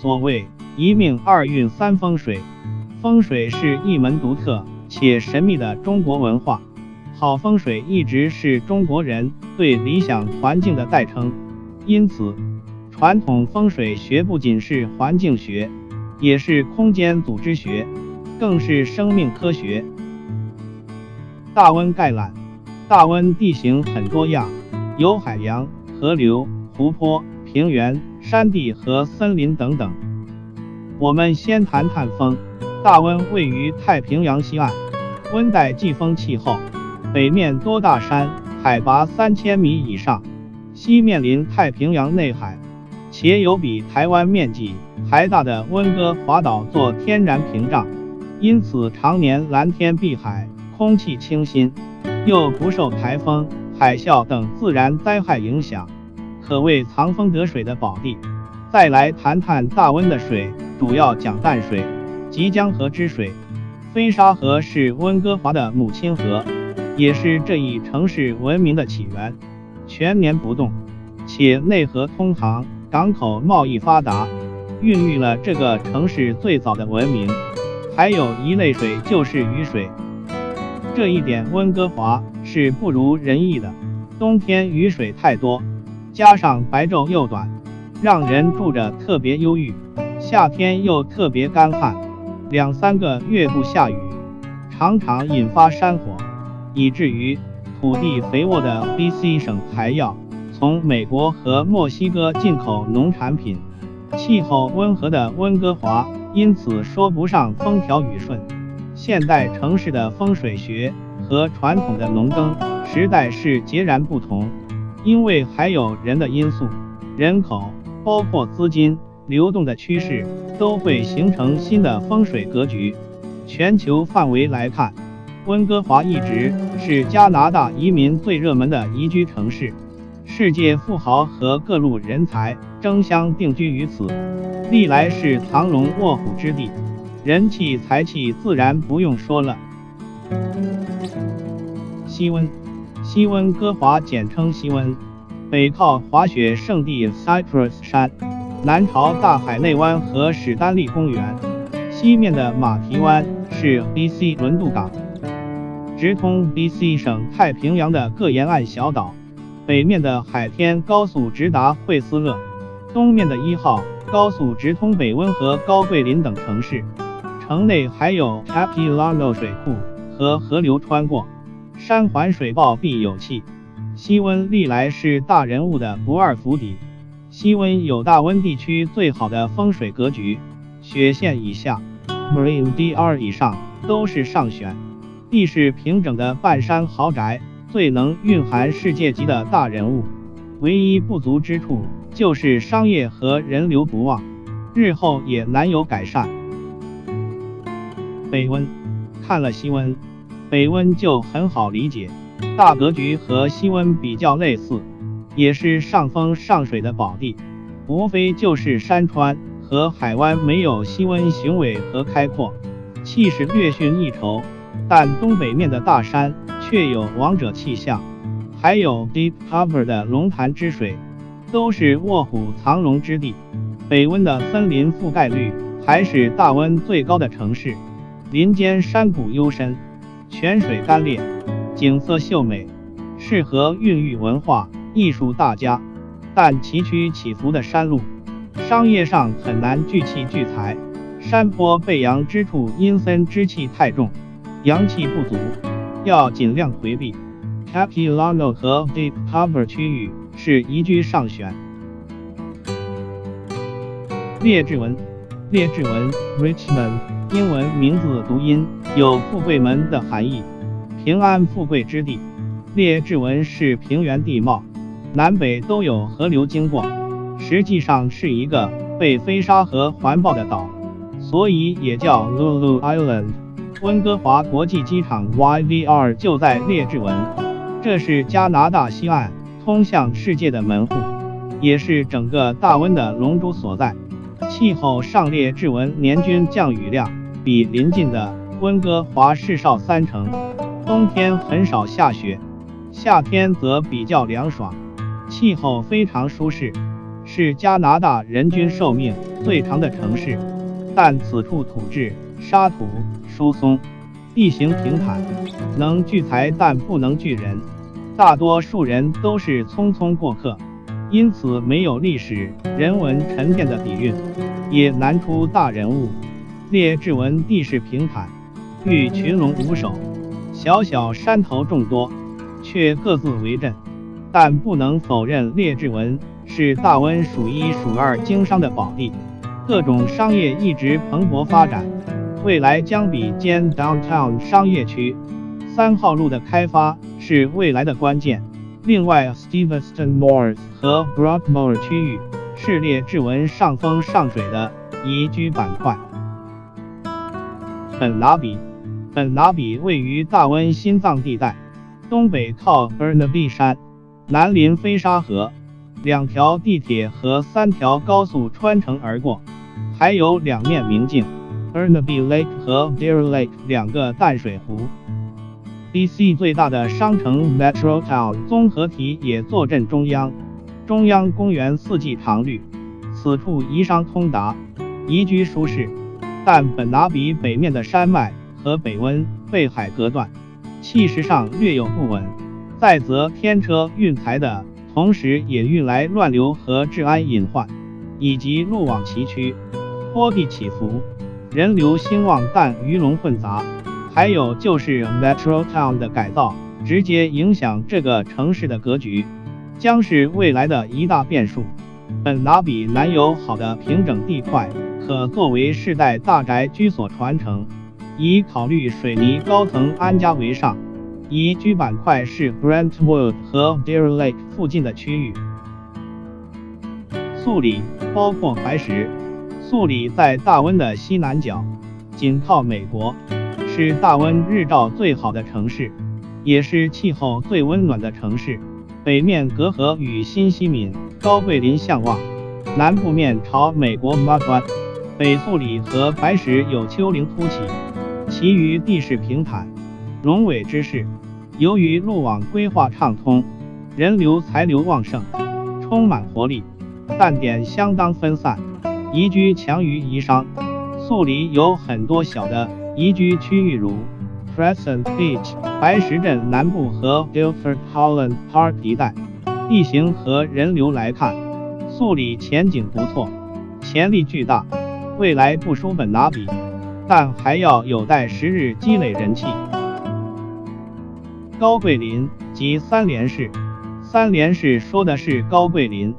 所谓一命二运三风水，风水是一门独特且神秘的中国文化。好风水一直是中国人对理想环境的代称，因此传统风水学不仅是环境学，也是空间组织学，更是生命科学。大温概览。大温地形很多样，有海洋、河流、湖泊、平原、山地和森林等等。我们先谈谈风。大温位于太平洋西岸，温带季风气候，北面多大山，海拔3000米以上，西面临太平洋内海，且有比台湾面积还大的温哥华岛做天然屏障，因此常年蓝天碧海，空气清新，又不受台风、海啸等自然灾害影响，可谓藏风得水的宝地。再来谈谈大温的水，主要讲淡水、即江河之水。飞沙河是温哥华的母亲河，也是这一城市文明的起源，全年不动，且内河通航，港口贸易发达，孕育了这个城市最早的文明。还有一类水就是雨水，这一点温哥华是不如人意的，冬天雨水太多，加上白昼又短，让人住着特别忧郁，夏天又特别干旱，2-3个月不下雨，常常引发山火，以至于土地肥沃的 BC 省还要从美国和墨西哥进口农产品。气候温和的温哥华因此说不上风调雨顺。现代城市的风水学和传统的农耕时代是截然不同，因为还有人的因素，人口包括资金流动的趋势都会形成新的风水格局。全球范围来看，温哥华一直是加拿大移民最热门的宜居城市，世界富豪和各路人才争相定居于此，历来是藏龙卧虎之地，人气财气自然不用说了。西温。西温哥华简称西温，北靠滑雪圣地 Cypress 山，南朝大海内湾和史丹利公园，西面的马蹄湾是 BC 轮渡港，直通 BC 省太平洋的各沿岸小岛，北面的海天高速直达惠斯勒，东面的1号高速直通北温和高桂林等城市，城内还有 Capilano 水库和河流穿过，山环水抱必有气。西温历来是大人物的不二府邸，西温有大温地区最好的风水格局，雪线以下 Marine DR 以上都是上选，地势平整的半山豪宅最能蕴含世界级的大人物，唯一不足之处就是商业和人流不旺，日后也难有改善。北温。看了西温，北温就很好理解，大格局和西温比较类似，也是上风上水的宝地，无非就是山川和海湾没有西温雄伟和开阔，气势略逊一筹，但东北面的大山却有王者气象，还有 Deep Cover 的龙潭之水，都是卧虎藏龙之地。北温的森林覆盖率还是大温最高的城市，林间山谷幽深，泉水干裂，景色秀美，适合孕育文化艺术大家，但崎岖起伏的山路，商业上很难聚气聚财，山坡背阳之处阴森之气太重，阳气不足，要尽量回避。Capilano 和 Deep Cover 区域是宜居上选。列治文。列治文 Richmond 英文名字读音有富贵门的含义，平安富贵之地。列治文是平原地貌，南北都有河流经过，实际上是一个被飞沙河环抱的岛，所以也叫 Lulu Island。 温哥华国际机场 YVR 就在列治文，这是加拿大西岸通向世界的门户，也是整个大温的龙珠所在。气候上，列治文年均降雨量比邻近的温哥华市少3成，冬天很少下雪，夏天则比较凉爽，气候非常舒适，是加拿大人均寿命最长的城市，但此处土质、沙土疏松，地形平坦，能聚财但不能聚人，大多数人都是匆匆过客，因此没有历史人文沉淀的底蕴，也难出大人物。列治文地势平坦，遇群龙无首，小小山头众多，却各自为镇。但不能否认列治文是大温数一数二经商的宝地，各种商业一直蓬勃发展，未来将比肩 Downtown 商业区。3号路的开发是未来的关键。另外 Steveston North 和 Broadmoor 区域是列治文上风上水的宜居板块。本拿比位于大温心脏地带，东北靠 Burnaby 山，南临飞沙河，2条地铁和3条高速穿城而过，还有2面明镜 Burnaby Lake 和 Deer Lake 2个淡水湖。BC 最大的商城 Metro Town 综合体也坐镇中央公园4季常绿，此处宜商通达，宜居舒适。但本拿比北面的山脉和北温被海隔断，气势上略有不稳。再则天车运财的同时也运来乱流和治安隐患，以及路网崎岖，坡地起伏，人流兴旺但鱼龙混杂。还有就是 Metro Town 的改造直接影响这个城市的格局，将是未来的一大变数。本拿比南有好的平整地块，可作为世代大宅居所传承，以考虑水泥高层安家为上。宜居板块是 Brentwood 和 Deer Lake 附近的区域。素里包括白石，素里在大温的西南角，紧靠美国，是大温日照最好的城市，也是气候最温暖的城市。北面隔河与新西敏、高桂林相望，南部面朝美国 Mudland。北素里和白石有丘陵突起，其余地势平坦，龙尾之势。由于路网规划畅通，人流财流旺盛，充满活力，但点相当分散，宜居强于宜商。素里有很多小的宜居区域，如 Crescent Beach、白石镇南部和 Guilford Holland Park 一带。地形和人流来看，素里前景不错，潜力巨大，未来不输本拿比，但还要有待时日积累人气。高桂林及三联市，三联市说的是高桂林、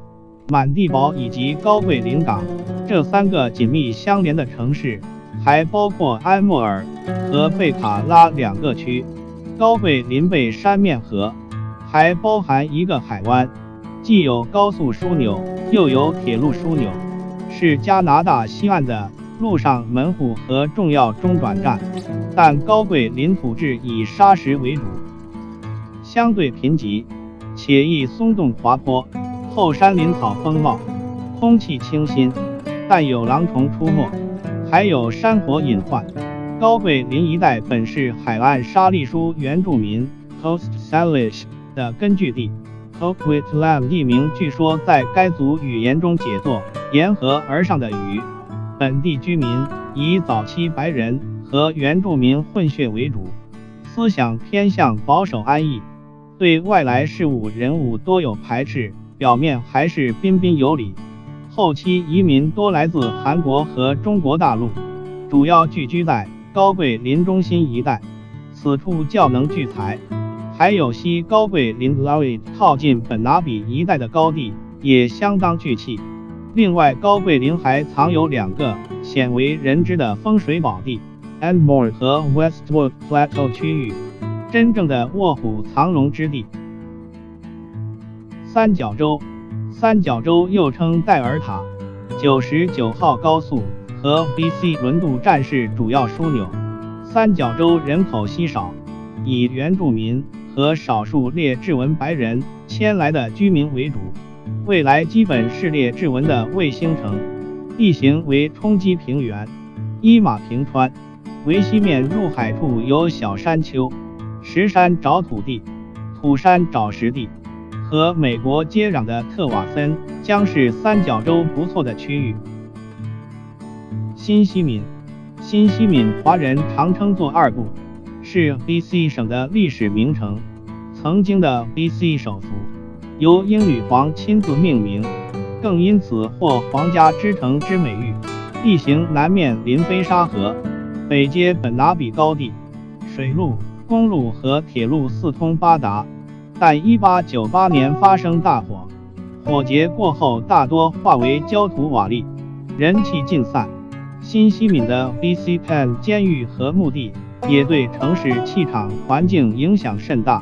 满地堡以及高桂林港这3个紧密相连的城市，还包括安莫尔和贝卡拉2个区。高桂林背山面河，还包含一个海湾，既有高速枢纽，又有铁路枢纽，是加拿大西岸的陆上门户和重要中转站。但高桂林土质以沙石为主，相对贫瘠，且易松动滑坡，后山林草丰茂，空气清新，但有狼虫出没，还有山火隐患。高桂林一带本是海岸沙砾书原住民 Coast Salish 的根据地， Coquitlam 一名据说在该族语言中解作沿河而上的鱼。本地居民以早期白人和原住民混血为主，思想偏向保守安逸，对外来事物人物多有排斥，表面还是彬彬有礼。后期移民多来自韩国和中国大陆，主要聚居在高桂林中心一带，此处较能聚财。还有西高桂林 Lloyd 靠近本拿比一带的高地也相当聚气。另外高桂林还藏有2个鲜为人知的风水宝地， Enmore 和 Westwood Plateau 区域，真正的卧虎藏龙之地。三角洲，三角洲又称戴尔塔，99号高速和 BC 轮渡站是主要枢纽。三角洲人口稀少，以原住民和少数列治文白人迁来的居民为主，未来基本是列治文的卫星城。地形为冲积平原，依马平川，为西面入海处有小山丘，石山找土地，土山找石地，和美国接壤的特瓦森将是三角洲不错的区域。新西敏，新西敏华人常称作二部，是 BC 省的历史名城，曾经的 BC 首府，由英女皇亲自命名，更因此获皇家之城之美誉。地形南面临菲沙河，北接本拿比高地，水路、公路和铁路四通八达。但1898年发生大火，火劫过后大多化为焦土瓦砾，人气尽散。新西敏的 BC Pen 监狱和墓地也对城市气场环境影响甚大，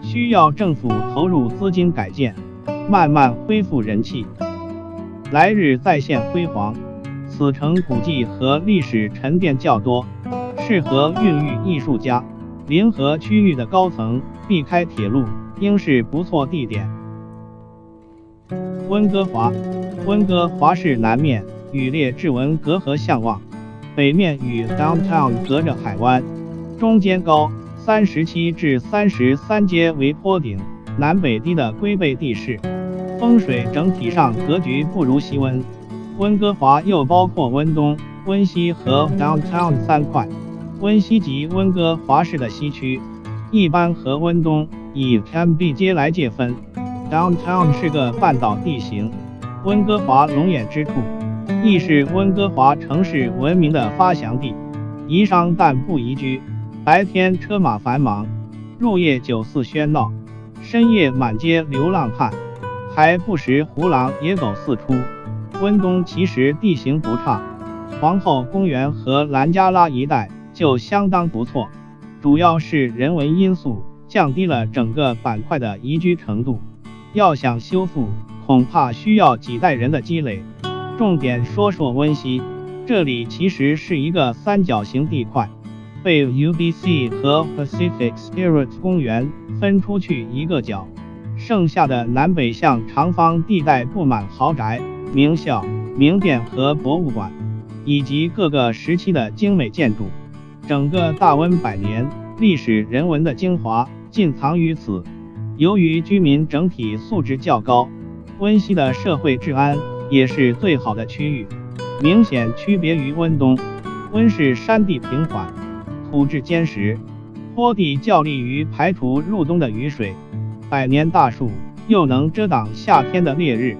需要政府投入资金改建，慢慢恢复人气，来日再现辉煌。此城古迹和历史沉淀较多，适合孕育艺术家。临河区域的高层避开铁路，应是不错地点。温哥华，温哥华市南面与列治文隔河相望，北面与 Downtown 隔着海湾，中间高37至33阶为坡顶，南北低的龟背地势，风水整体上格局不如西温。温哥华又包括温东、温西和 Downtown 三块。温西即温哥华市的西区，一般和温东以 Cambie 街来界分。Downtown 是个半岛地形，温哥华龙眼之处，亦是温哥华城市闻名的发祥地，宜商但不宜居。白天车马繁忙，入夜酒肆喧闹，深夜满街流浪汉，还不时胡狼野狗四出。温东其实地形不差，皇后公园和兰加拉一带就相当不错，主要是人为因素降低了整个板块的宜居程度，要想修复，恐怕需要几代人的积累。重点说说温西，这里其实是一个三角形地块，被 UBC 和 Pacific Spirit 公园分出去一个角，剩下的南北向长方地带布满豪宅、名校、名店和博物馆，以及各个时期的精美建筑。整个大温百年历史人文的精华尽藏于此。由于居民整体素质较高，温西的社会治安也是最好的区域，明显区别于温东。温是山地平缓，土质坚实，坡地较利于排除入冬的雨水，百年大树又能遮挡夏天的烈日，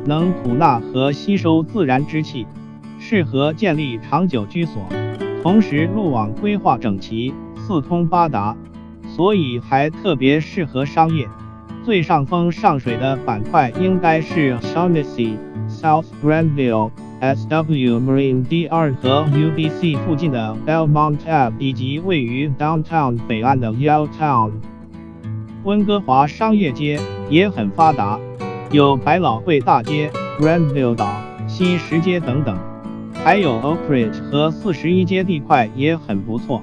能吐纳和吸收自然之气，适合建立长久居所。同时路网规划整齐，四通八达，所以还特别适合商业。最上风上水的板块应该是 Shaughnessy、South Granville、SW Marine DR 和 UBC 附近的 Belmont Ave 以及位于 Downtown 北岸的 Yaletown。温哥华商业街也很发达，有百老汇大街、Granville 岛、西石街等等。还有 Oak Ridge 和41街地块也很不错，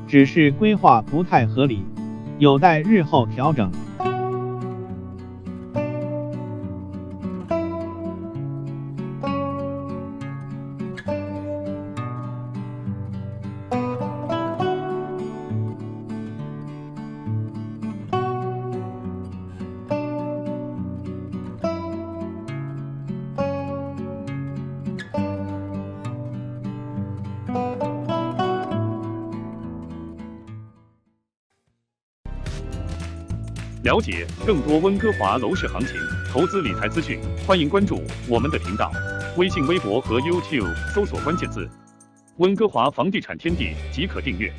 只是规划不太合理，有待日后调整。了解更多温哥华楼市行情、投资理财资讯，欢迎关注我们的频道，微信、微博和 YouTube 搜索关键字“温哥华房地产天地”即可订阅。